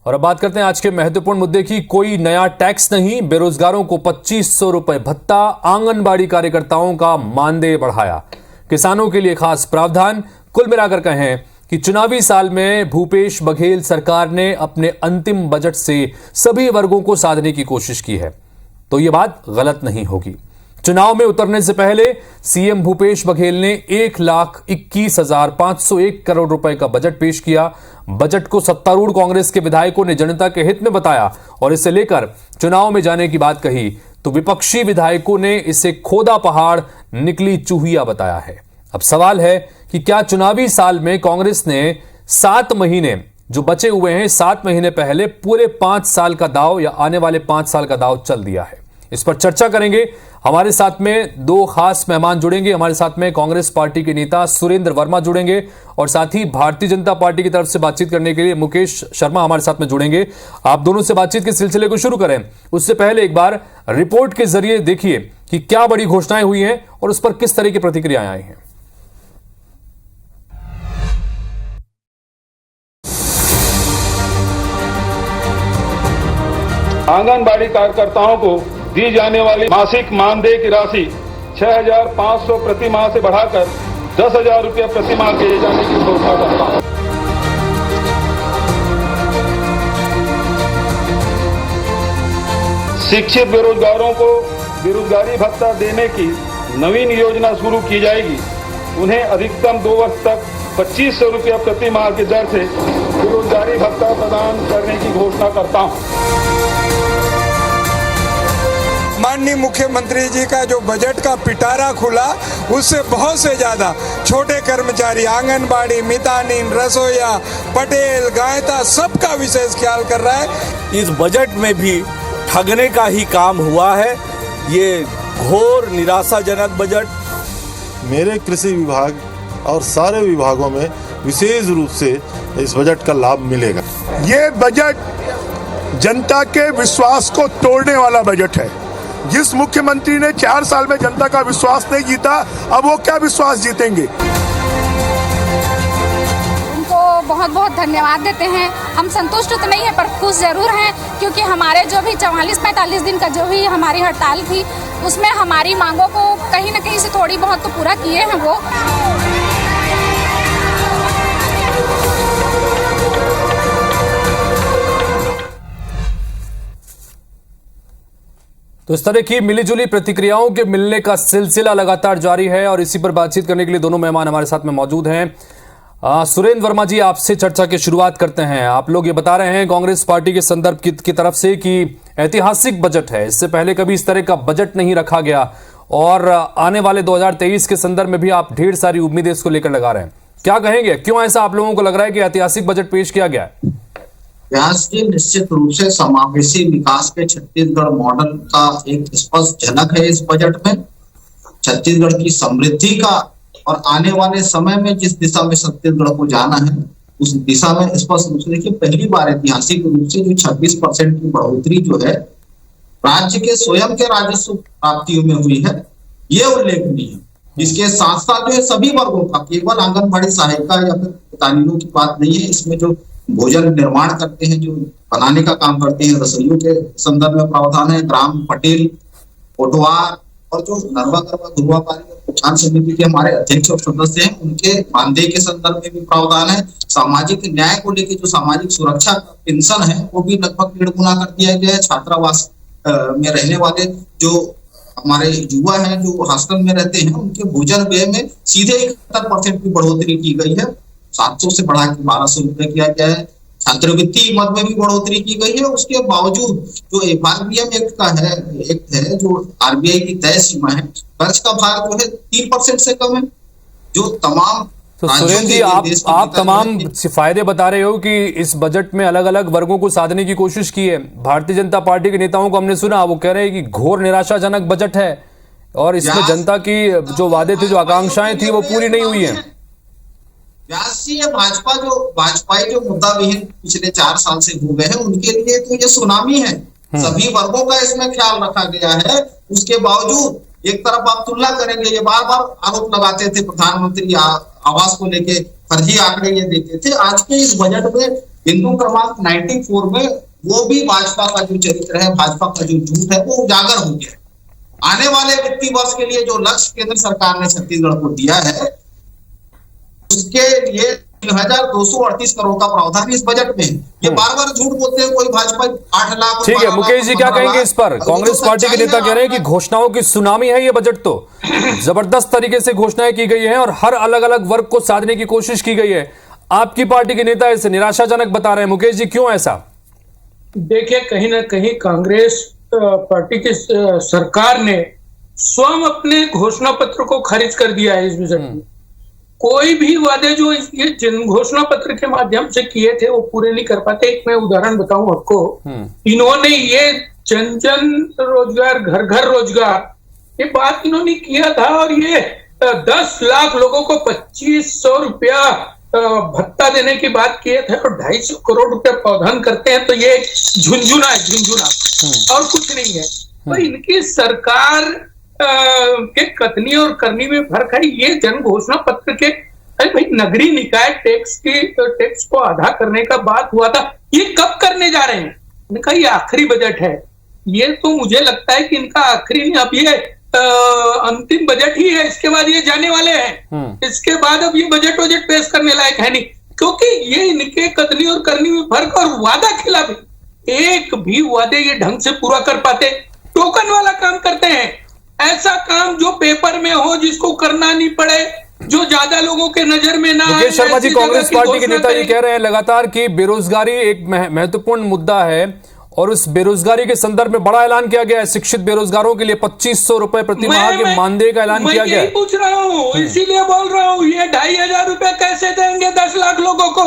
और अब बात करते हैं आज के महत्वपूर्ण मुद्दे की। कोई नया टैक्स नहीं, बेरोजगारों को 2500 रुपए भत्ता, आंगनबाड़ी कार्यकर्ताओं का मानदेय बढ़ाया, किसानों के लिए खास प्रावधान। कुल मिलाकर कहें कि चुनावी साल में भूपेश बघेल सरकार ने अपने अंतिम बजट से सभी वर्गों को साधने की कोशिश की है, तो यह बात गलत नहीं होगी। चुनाव में उतरने से पहले सीएम भूपेश बघेल ने 1,21,501 करोड़ रुपए का बजट पेश किया। बजट को सत्तारूढ़ कांग्रेस के विधायकों ने जनता के हित में बताया और इसे लेकर चुनाव में जाने की बात कही तो विपक्षी विधायकों ने इसे खोदा पहाड़ निकली चूहिया बताया है। अब सवाल है कि क्या चुनावी साल में कांग्रेस ने 7 महीने जो बचे हुए हैं, 7 महीने पहले पूरे 5 साल का दांव या आने वाले 5 साल का दांव चल दिया है? इस पर चर्चा करेंगे। हमारे साथ में 2 खास मेहमान जुड़ेंगे। हमारे साथ में कांग्रेस पार्टी के नेता सुरेंद्र वर्मा जुड़ेंगे और साथ ही भारतीय जनता पार्टी की तरफ से बातचीत करने के लिए मुकेश शर्मा हमारे साथ में जुड़ेंगे। आप दोनों से बातचीत के सिलसिले को शुरू करें उससे पहले एक बार रिपोर्ट के जरिए देखिए कि क्या बड़ी घोषणाएं हुई हैं और उस पर किस तरह की प्रतिक्रियाएं आई हैं। आंगनबाड़ी कार्यकर्ताओं को दी जाने वाली मासिक मानदेय की राशि 6,500 प्रति माह से बढ़ाकर 10,000 रुपये प्रति माह किए जाने की घोषणा करता हूं। शिक्षित बेरोजगारों को बेरोजगारी भत्ता देने की नवीन योजना शुरू की जाएगी। उन्हें अधिकतम 2 वर्ष तक 2500 रुपये प्रति माह की दर से बेरोजगारी भत्ता प्रदान करने की घोषणा करता हूं। माननीय मुख्यमंत्री जी का जो बजट का पिटारा खुला, उससे बहुत से ज्यादा छोटे कर्मचारी, आंगनबाड़ी, मितानिन, रसोईया, पटेल, गायता, सबका विशेष ख्याल कर रहा है। इस बजट में भी ठगने का ही काम हुआ है। ये घोर निराशाजनक बजट। मेरे कृषि विभाग और सारे विभागों में विशेष रूप से इस बजट का लाभ मिलेगा। ये बजट जनता के विश्वास को तोड़ने वाला बजट है। जिस मुख्यमंत्री ने 4 साल में जनता का विश्वास नहीं जीता, अब वो क्या विश्वास जीतेंगे? उनको बहुत बहुत धन्यवाद देते हैं। हम संतुष्ट तो नहीं है पर खुश जरूर हैं, क्योंकि हमारे जो भी 44-45 दिन का जो भी हमारी हड़ताल थी, उसमें हमारी मांगों को कहीं न कहीं से थोड़ी बहुत तो पूरा किए हैं वो। तो इस तरह की मिलीजुली प्रतिक्रियाओं के मिलने का सिलसिला लगातार जारी है और इसी पर बातचीत करने के लिए दोनों मेहमान हमारे साथ में मौजूद हैं। सुरेंद्र वर्मा जी, आपसे चर्चा की शुरुआत करते हैं। आप लोग ये बता रहे हैं कांग्रेस पार्टी के संदर्भ की तरफ से कि ऐतिहासिक बजट है, इससे पहले कभी इस तरह का बजट नहीं रखा गया और आने वाले 2023 के संदर्भ में भी आप ढेर सारी उम्मीदें इसको लेकर लगा रहे हैं। क्या कहेंगे, क्यों ऐसा आप लोगों को लग रहा है कि ऐतिहासिक बजट पेश किया गया है? व्यास जी, निश्चित रूप से समावेशी विकास के छत्तीसगढ़ मॉडल का एक स्पष्ट झलक है इस बजट में। छत्तीसगढ़ की समृद्धि का और आने वाले समय में जिस दिशा में छत्तीसगढ़ को जाना है, उस दिशा में स्पष्ट रूप से देखिए, पहली बार ऐतिहासिक रूप से जो 26% की बढ़ोतरी जो है राज्य के स्वयं के राजस्व प्राप्तियों में हुई है, ये उल्लेखनीय है। इसके साथ साथ जो है सभी वर्गों का, केवल आंगनबाड़ी सहायिका या फिर तालीमों की बात नहीं है, इसमें जो भोजन निर्माण करते हैं, जो बनाने का काम करते हैं, रसोइयों के संदर्भ में प्रावधान है। ग्राम पटेल, कोटवार और जो नरवा गरवा धुरवापारी और किसान समिति के हमारे अध्यक्ष और सदस्य हैं, उनके मानदेय के संदर्भ में भी प्रावधान है। सामाजिक न्याय को लेकर जो सामाजिक सुरक्षा पेंशन है, वो भी लगभग 1.5 गुना कर दिया गया है। छात्रावास में रहने वाले जो हमारे युवा हैं, जो हॉस्टल में रहते हैं, उनके भोजन व्यय में सीधे 71% की बढ़ोतरी की गई है। 700 से बढ़ा के 1200 रुपए किया गया है। छात्रवृत्ति मद में भी बढ़ोतरी की गई है। उसके बावजूद जो FRBM एक्ट है, जो RBI की तय सीमा है, कर्ज का भार जो है 3% से कम है। जो तमाम तो सुरेंद्र जी, आप तमाम फायदे बता रहे हो कि इस बजट में अलग अलग वर्गों को साधने की कोशिश की है। भारतीय जनता पार्टी के नेताओं को हमने सुना, वो कह रहे हैं कि घोर निराशाजनक बजट है और इसमें जनता की जो वादे थे, जो आकांक्षाएं थी, वो पूरी नहीं हुई है। व्यास जी, ये भाजपाई जो मुद्दा विहीन पिछले 4 साल से हो गए हैं, उनके लिए तो ये सुनामी है। सभी वर्गों का इसमें ख्याल रखा गया है। उसके बावजूद एक तरफ आप तुलना करेंगे, ये बार बार आरोप लगाते थे प्रधानमंत्री आवास को लेके फर्जी आंकड़े ये देते थे। आज के इस बजट में बिंदु क्रमांक 94 में वो भी भाजपा का जो चरित्र है, भाजपा का जो झूठ है, वो उजागर हो गया। आने वाले वित्तीय वर्ष के लिए जो लक्ष्य केंद्र सरकार ने छत्तीसगढ़ को दिया है, उसके लिए 3238 करोड़ का प्रावधान इस बजट में। ये बार बार झूठ बोलते हैं कोई भाजपा 8 लाख। ठीक है मुकेश जी, क्या कहेंगे इस पर? कांग्रेस पार्टी के नेता कह रहे हैं कि घोषणाओं की सुनामी है ये बजट, तो जबरदस्त तरीके से घोषणाएं की गई हैं और हर अलग अलग वर्ग को साधने की कोशिश की गई है। आपकी पार्टी के नेता इसे निराशाजनक बता रहे हैं। मुकेश जी, क्यों ऐसा? देखिए, कहीं ना कहीं कांग्रेस पार्टी की सरकार ने स्वयं अपने घोषणा पत्र को खारिज कर दिया है। इस बजट में कोई भी वादे जो ये जन घोषणा पत्र के माध्यम से किए थे वो पूरे नहीं कर पाते। एक मैं उदाहरण बताऊं आपको, इन्होंने ये जन जन रोजगार, घर घर रोजगार, ये बात इन्होंने किया था और ये 10 लाख लोगों को 2500 रुपया भत्ता देने की बात किए थे और 250 करोड़ रुपया प्रावधान करते हैं। तो ये झुंझुना है, झुंझुना और कुछ नहीं है। तो इनकी सरकार के कथनी और करनी में फर्क है। ये जन घोषणा पत्र के, अरे भाई, नगरीय निकाय टैक्स को आधा करने का बात हुआ था, ये कब करने जा रहे हैं? इनका ये आखिरी बजट है। ये तो मुझे लगता है कि इनका आखिरी नहीं, अब ये अंतिम बजट ही है। इसके बाद ये जाने वाले हैं। इसके बाद अब ये बजट पेश करने लायक है नहीं, क्योंकि ये इनके कथनी और करनी में फर्क और वादा खिलाफ, एक भी वादे ये ढंग से पूरा कर पाते। टोकन वाला काम करते हैं, ऐसा काम जो पेपर में हो, जिसको करना नहीं पड़े, जो ज्यादा लोगों के नजर में ना आए। मुकेश शर्मा जी, कांग्रेस पार्टी के नेता ये कह रहे हैं लगातार कि बेरोजगारी एक महत्वपूर्ण मुद्दा है और उस बेरोजगारी के संदर्भ में बड़ा ऐलान किया गया है। शिक्षित बेरोजगारों के लिए 2500 रुपए प्रति माह के मानदेय का ऐलान किया गया है। मैं पूछ रहा हूँ, इसीलिए बोल रहा हूँ, ये 2500 रुपए कैसे देंगे 10 लाख लोगों को?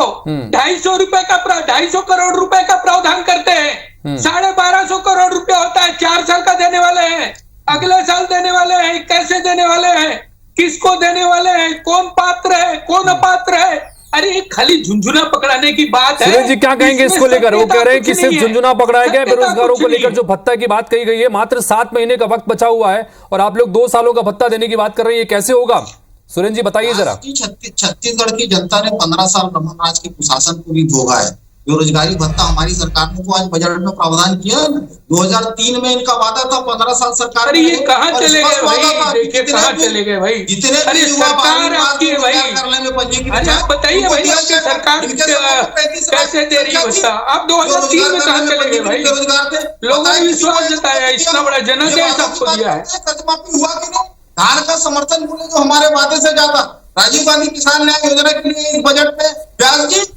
250 करोड़ रुपए का प्रावधान करते हैं, 1250 करोड़ रुपया होता है, 4 साल का देने वाले हैं, अगले साल देने वाले हैं, कैसे देने वाले हैं, किसको देने वाले हैं, कौन पात्र है, कौन अपात्र है? अरे ये खाली झुंझुना पकड़ाने की बात है। सुरेश जी, क्या कहेंगे इसको लेकर? वो कह रहे हैं कि सिर्फ झुंझुना पकड़ाया गया है। बेरोजगारों को लेकर जो भत्ता की बात कही गई है, मात्र 7 महीने का वक्त बचा हुआ है और आप लोग 2 सालों का भत्ता देने की बात कर रहे हैं, ये कैसे होगा? सुरेश जी बताइए जरा। छत्तीसगढ़ की जनता ने 15 साल रमन राज के कुशासन को भी भोगा है। बेरोजगारी भत्ता हमारी सरकार ने तो आज बजट में प्रावधान किया। 2003 में इनका वादा था, 15 साल सरकार। अरे ये कहाँ चले गए भाई? देखिए कहाँ चले गए भाई? जितने अरे सरकार आपकी है भाई, अरे आप बताइए भाई, आपकी सरकार कैसे दे रही है भत्ता? आप 2003 में कहाँ चले गए भाई? लोगों ने विश्वास जताया, इतना बड़ा जनता सबको दिया है। कर्जमाफी हुआ कि नहीं? धान का समर्थन मूल्य जो हमारे वादे से ज्यादा, राजीव गांधी किसान न्याय योजना के लिए इस बजट में ब्याज की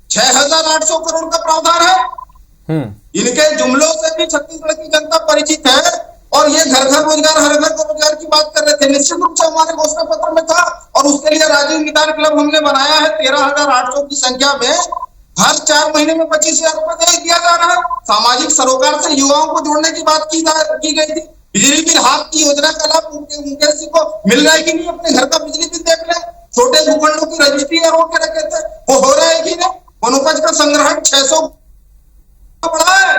6800 करोड़ का प्रावधान है। इनके जुमलों से भी छत्तीसगढ़ की जनता परिचित है और ये घर घर रोजगार, हर घर को रोजगार की बात कर रहे थे। निश्चित रूप से हमारे घोषणा पत्र में था और उसके लिए राजीव निदान क्लब हमने बनाया है। 13,800 की संख्या में हर 4 महीने में 25,000 रुपए दिया जा रहा है। सामाजिक सरोकार से युवाओं को जोड़ने की बात की गई थी। बिजली बिल हाफ की योजना का लाभ मुकेश जी को मिल रहा है कि नहीं? अपने घर का बिजली बिल देख ले। छोटे भूखंडों की रजिस्ट्री रोक के रखे थे, वो हो रहा है कि नहीं? वनोपज का संग्रहण 600 बढ़ा है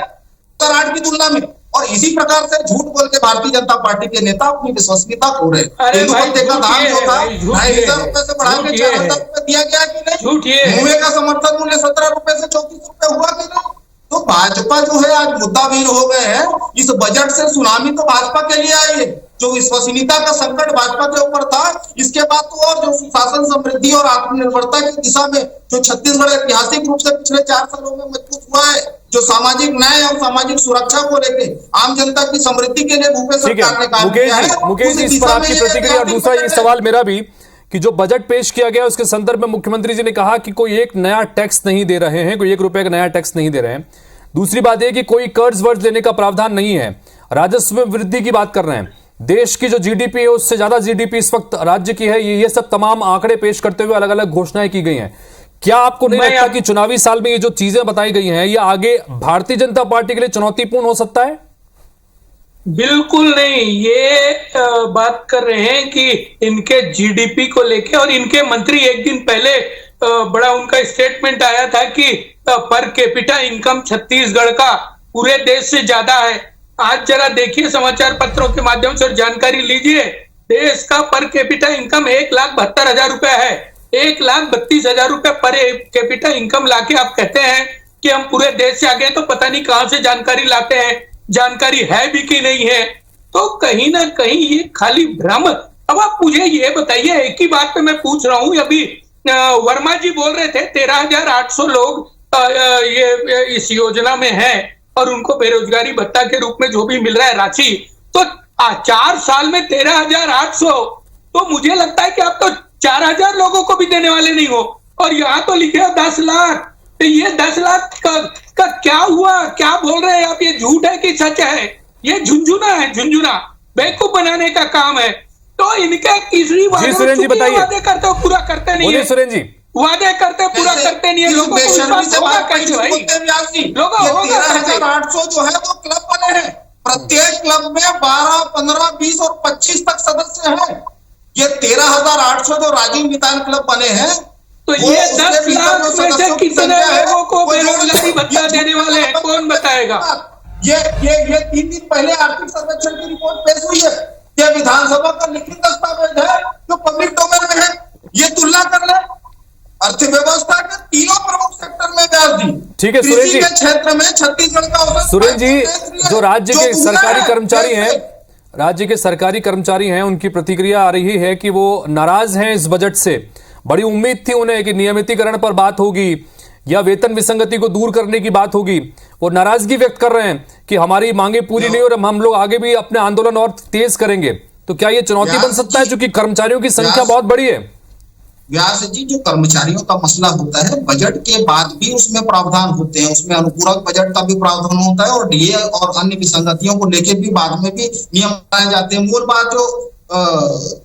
2008 की तुलना में। और इसी प्रकार से झूठ बोल के भारतीय जनता पार्टी के नेता अपनी विश्वसनीयता खो रहे हैं। तेंदुपत्ते का दाम जो था 2,500 रुपए से बढ़ा के 4,000 रुपए दिया गया कि नहीं? मुए का समर्थन मूल्य 17 रुपए से 34 रुपए हुआ कि नहीं? तो भाजपा जो है आज मुद्दावीर हो गए हैं। इस बजट से सुनामी तो भाजपा के लिए आई है। जो विश्वसनीयता का संकट भाजपा के ऊपर था, इसके बाद तो और जो सुशासन, समृद्धि और आत्मनिर्भरता की दिशा में जो छत्तीसगढ़ ऐतिहासिक रूप से पिछले 4 सालों में मजबूत हुआ है, जो सामाजिक न्याय और सामाजिक सुरक्षा को लेकर आम जनता की समृद्धि के लिए भूपेश सरकार ने काम किया है। मुकेश जी, इस पर आपकी प्रतिक्रिया। और दूसरा ये सवाल मेरा भी कि जो बजट पेश किया गया उसके संदर्भ में मुख्यमंत्री जी ने कहा कि कोई एक नया टैक्स नहीं दे रहे हैं, कोई 1 रुपए का नया टैक्स नहीं दे रहे हैं। दूसरी बात यह कि कोई कर्ज वर्ज लेने का प्रावधान नहीं है, राजस्व में वृद्धि की बात कर रहे हैं। देश की जो जीडीपी है उससे ज्यादा जीडीपी इस वक्त राज्य की है। ये सब तमाम आंकड़े पेश करते हुए अलग अलग घोषणाएं की गई हैं। क्या आपको नहीं लगता कि चुनावी साल में ये जो चीजें बताई गई हैं ये आगे भारतीय जनता पार्टी के लिए चुनौतीपूर्ण हो सकता है? बिल्कुल नहीं। ये बात कर रहे हैं कि इनके जीडीपी को लेके, और इनके मंत्री एक दिन पहले बड़ा उनका स्टेटमेंट आया था कि पर कैपिटा इनकम छत्तीसगढ़ का पूरे देश से ज्यादा है। आज जरा देखिए समाचार पत्रों के माध्यम से जानकारी लीजिए। देश का पर कैपिटा इनकम 1,72,000 रुपया है। 1,32,000 रुपया पर कैपिटा इनकम लाके आप कहते हैं कि हम पूरे देश से आ गए, तो पता नहीं कहां से जानकारी लाते हैं, जानकारी है भी कि नहीं है। तो कहीं ना कहीं ये खाली भ्रम। अब आप मुझे ये बताइए, एक ही बात पे मैं पूछ रहा हूं, अभी वर्मा जी बोल रहे थे 13,800 लोग ये इस योजना में हैं और उनको बेरोजगारी भत्ता के रूप में जो भी मिल रहा है राशि, तो 4 साल में 13,800, तो मुझे लगता है कि आप तो 4,000 लोगों को भी देने वाले नहीं हो। और यहाँ तो लिखे हो 10 लाख, तो ये 10 लाख का क्या हुआ? क्या बोल रहे हैं आप? ये झूठ है कि सच है? ये झुंझुना है, झुंझुना बेवकूफ बनाने का काम है। तो इनका तीसरी वादे करते हो, पूरा करते नहीं है। सुरेन जी, वादे करते पूरा करते नहीं है। लोगों को विश्वास होगा कैसे भाई? लोगों होगा 13,800 जो है वो क्लब बने हैं। प्रत्येक क्लब में 12, 15, 20 और 25 तक सदस्य हैं। ये 13,800 जो राजीव मितान क्लब बने हैं, तो ये 10 लाख में से कितने लोगों को बेरोजगारी भत्ता देने वाले हैं, कौन बताएगा? ये 3 दिन पहले आर्थिक सर्वेक्षण की रिपोर्ट पेश हुई है। ये विधानसभा का लिखित दस्तावेज है जो पब्लिक डोमेन में है। ये तुलना कर ले, अर्थव्यवस्था के तीनों प्रमुख सेक्टर में ब्याज दी। ठीक है सुरेश जी, के क्षेत्र में छत्तीसगढ़ का औसत। सुरेश जी, जो राज्य के सरकारी कर्मचारी हैं, राज्य के सरकारी कर्मचारी हैं, उनकी प्रतिक्रिया आ रही है कि वो नाराज हैं इस बजट से। बड़ी उम्मीद थी उन्हें कि नियमितीकरण पर बात होगी या वेतन विसंगति को दूर करने की बात होगी। वो नाराजगी व्यक्त कर रहे हैं कि हमारी मांगे पूरी नहीं और हम लोग आगे भी अपने आंदोलन और तेज करेंगे। तो क्या ये चुनौती बन सकता है, क्योंकि कर्मचारियों की संख्या बहुत बड़ी है? व्यास जी, जो कर्मचारियों का मसला होता है, बजट के बाद भी उसमें प्रावधान होते हैं, उसमें अनुपूरक बजट का भी प्रावधान होता है और डीए और अन्य विसंगतियों को लेकर भी बाद में भी नियम बनाए जाते हैं। मूल बात जो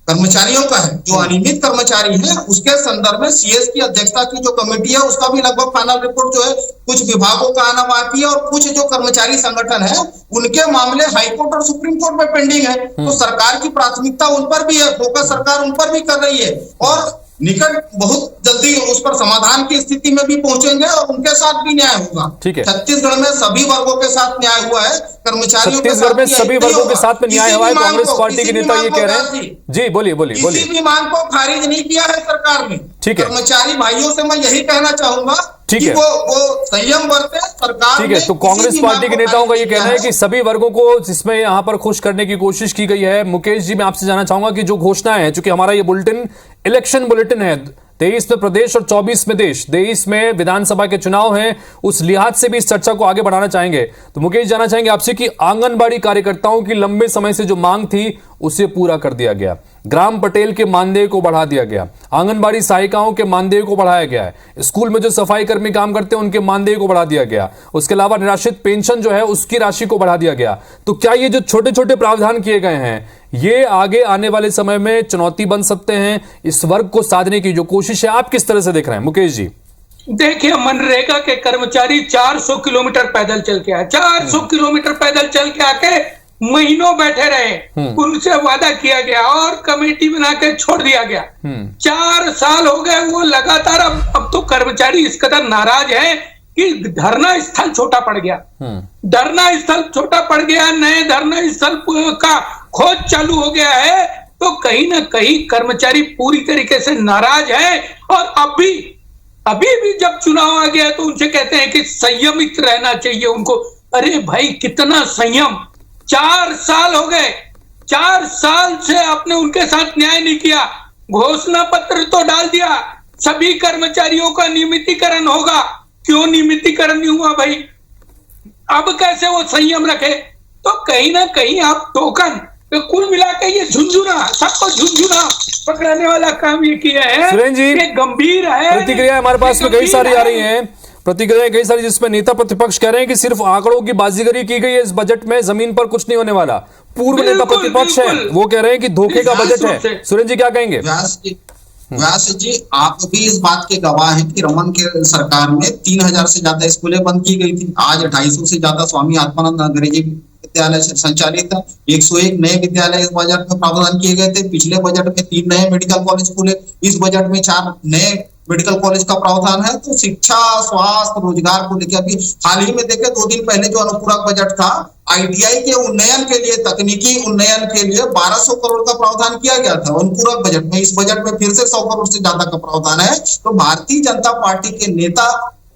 कर्मचारियों का है, जो अनियमित कर्मचारी है, उसके संदर्भ में सीएस की अध्यक्षता की जो कमेटी है, उसका भी लगभग फाइनल रिपोर्ट जो है कुछ विभागों का आना बाकी है और कुछ जो कर्मचारी संगठन है उनके मामले हाईकोर्ट और सुप्रीम कोर्ट में पेंडिंग है। तो सरकार की प्राथमिकता उन पर भी है, फोकस सरकार उन पर भी कर रही है और निकट बहुत जल्दी उस पर समाधान की स्थिति में भी पहुंचेंगे और उनके साथ भी न्याय होगा। ठीक है, छत्तीसगढ़ में सभी वर्गों के साथ न्याय हुआ है, कर्मचारियों छत्तीसगढ़ में सभी वर्गों के साथ में न्याय हुआ है। कांग्रेस पार्टी के नेता ये कह रहे हैं। जी बोलिए बोलिए बोलिए। किसी भी मांग को खारिज नहीं किया है सरकार ने। ठीक है, कर्मचारी भाइयों से मैं यही कहना चाहूंगा ठीक है, वो संयम बरते सरकार। ठीक है, तो कांग्रेस पार्टी के नेताओं का ये कहना है कि सभी वर्गों को इसमें यहाँ पर खुश करने की कोशिश की गई है। मुकेश जी, मैं आपसे जानना चाहूंगा कि जो घोषणा है, चूंकि हमारा ये बुलेटिन इलेक्शन बुलेटिन है, 23 में प्रदेश और 24 में देश, 23 में विधानसभा के चुनाव हैं, उस लिहाज से भी इस चर्चा को आगे बढ़ाना चाहेंगे। तो मुकेश, जानना चाहेंगे आपसे कि आंगनबाड़ी कार्यकर्ताओं की लंबे समय से जो मांग थी उसे पूरा कर दिया गया, ग्राम पटेल के मानदेय को बढ़ा दिया गया, आंगनबाड़ी सहायिकाओं के मानदेय को बढ़ाया गया है, स्कूल में जो सफाई कर्मी काम करते हैं उनके मानदेय को बढ़ा दिया गया, उसके अलावा निराश्रित पेंशन जो है उसकी राशि को बढ़ा दिया गया। तो क्या ये जो छोटे छोटे प्रावधान किए गए हैं, ये आगे आने वाले समय में चुनौती बन सकते हैं इस वर्ग को साधने की जो कोशिश है? आप किस तरह से देख रहे हैं मुकेश जी? देखिए, मनरेगा के कर्मचारी 400 किलोमीटर पैदल चल के आए, 400 किलोमीटर पैदल चल के आके महीनों बैठे रहे, उनसे वादा किया गया और कमेटी बना के छोड़ दिया गया। 4 साल हो गए वो लगातार। अब तो कर्मचारी इस कदर नाराज है कि धरना स्थल छोटा पड़ गया, धरना स्थल छोटा पड़ गया, नए धरना स्थल का खोज चालू हो गया है। तो कहीं ना कहीं कर्मचारी पूरी तरीके से नाराज है और अभी भी जब चुनाव आ गया तो उनसे कहते हैं कि संयमित रहना चाहिए उनको। अरे भाई, कितना संयम? 4 साल हो गए, 4 साल से आपने उनके साथ न्याय नहीं किया। घोषणा पत्र तो डाल दिया, सभी कर्मचारियों का नियमितीकरण होगा, क्यों नियमितीकरण नहीं हुआ भाई? अब कैसे वो संयम रखे? तो कहीं ना कहीं आप टोकन, तो कुल मिला के ये झुंझुना, सबको झुंझुना पकड़ाने वाला काम ये किया है। सुरेन जी, गंभीर है। प्रतिक्रिया हमारे पास में कई सारी आ रही हैं, प्रतिक्रिया कई सारी, जिसमें नेता प्रतिपक्ष कह रहे हैं कि सिर्फ आंकड़ों की बाजीगरी की गई है इस बजट में, जमीन पर कुछ नहीं होने वाला। पूर्व नेता प्रतिपक्ष है, वो कह रहे हैं कि धोखे का बजट है। सुरेन जी क्या कहेंगे? व्यास जी, आप भी इस बात के गवाह हैं कि रमन के सरकार में 3000 से ज्यादा स्कूलें बंद की गई थी। आज 250 से ज्यादा स्वामी आत्मानंद अंग्रेजी विद्यालय से संचालित 101 नए विद्यालय इस बजट में प्रावधान किए गए थे। पिछले बजट में 3 नए मेडिकल कॉलेज खुले, इस बजट में 4 नए मेडिकल कॉलेज का प्रावधान है। तो शिक्षा, स्वास्थ्य, रोजगार को लेकर अभी हाल ही में देखे 2 दिन पहले जो अनुपूरक बजट था, आईटीआई के उन्नयन के लिए, तकनीकी उन्नयन के लिए 1200 करोड़ का प्रावधान किया गया था अनुपूरक बजट में। इस बजट में फिर से 100 करोड़ से ज्यादा का प्रावधान है। तो भारतीय जनता पार्टी के नेता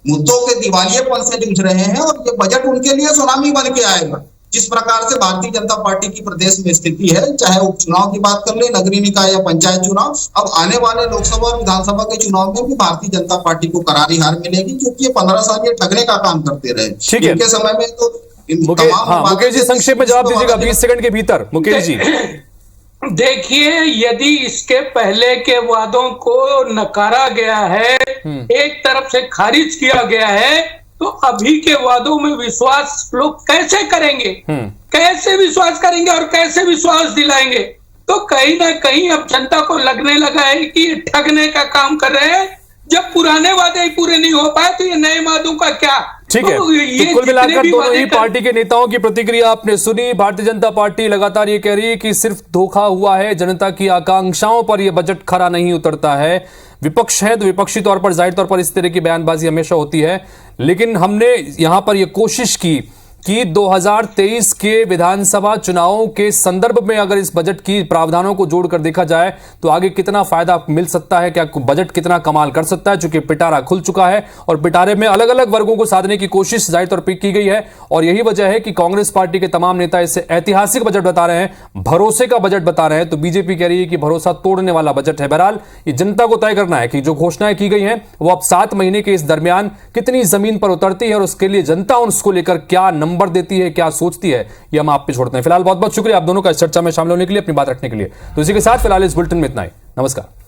मुद्दों के दिवालियेपन से जूझ रहे हैं और ये बजट उनके लिए सुनामी बन के आएगा। जिस प्रकार से भारतीय जनता पार्टी की प्रदेश में स्थिति है, चाहे उपचुनाव की बात कर ले, नगरीय निकाय या पंचायत चुनाव, अब आने वाले लोकसभा और विधानसभा के चुनाव में भी भारतीय जनता पार्टी को करारी हार मिलेगी, क्योंकि ये 15 साल ये ठगने का काम करते रहे। इनके समय में तो मुकेश जी संक्षेप में जवाब दीजिएगा 20 सेकंड के भीतर। मुकेश जी देखिए, यदि इसके पहले के वादों को नकारा गया है, एक तरफ से खारिज किया गया है, तो अभी के वादों में विश्वास लोग कैसे करेंगे? कैसे विश्वास करेंगे और कैसे विश्वास दिलाएंगे? तो कहीं ना कहीं अब जनता को लगने लगा है कि ठगने का काम कर रहे हैं। जब पुराने वादे ही पूरे नहीं हो पाए तो ये नए वादों का क्या? ठीक है, तो कुल मिलाकर दोनों ही पार्टी के नेताओं की प्रतिक्रिया आपने सुनी। भारतीय जनता पार्टी लगातार ये कह रही है कि सिर्फ धोखा हुआ है, जनता की आकांक्षाओं पर यह बजट खरा नहीं उतरता है। विपक्ष है तो विपक्षी तौर पर जाहिर तौर पर इस तरह की बयानबाजी हमेशा होती है, लेकिन हमने यहां पर यह कोशिश की कि 2023 के विधानसभा चुनावों के संदर्भ में अगर इस बजट की प्रावधानों को जोड़कर देखा जाए तो आगे कितना फायदा मिल सकता है, क्या बजट कितना कमाल कर सकता है। चूंकि पिटारा खुल चुका है और पिटारे में अलग अलग वर्गों को साधने की कोशिश जाहिर तौर पर की गई है, और यही वजह है कि कांग्रेस पार्टी के तमाम नेता इसे ऐतिहासिक बजट बता रहे हैं, भरोसे का बजट बता रहे हैं, तो बीजेपी कह रही है कि भरोसा तोड़ने वाला बजट है। बहरहाल ये जनता को तय करना है कि जो घोषणाएं की गई हैं वो अब 7 महीने के इस दरमियान कितनी जमीन पर उतरती है और उसके लिए जनता उसको लेकर क्या नंबर देती है, क्या सोचती है, ये हम आप पे छोड़ते हैं। फिलहाल बहुत बहुत शुक्रिया आप दोनों का इस चर्चा में शामिल होने के लिए, अपनी बात रखने के लिए। तो इसी के साथ फिलहाल इस बुलेटिन में इतना ही। नमस्कार।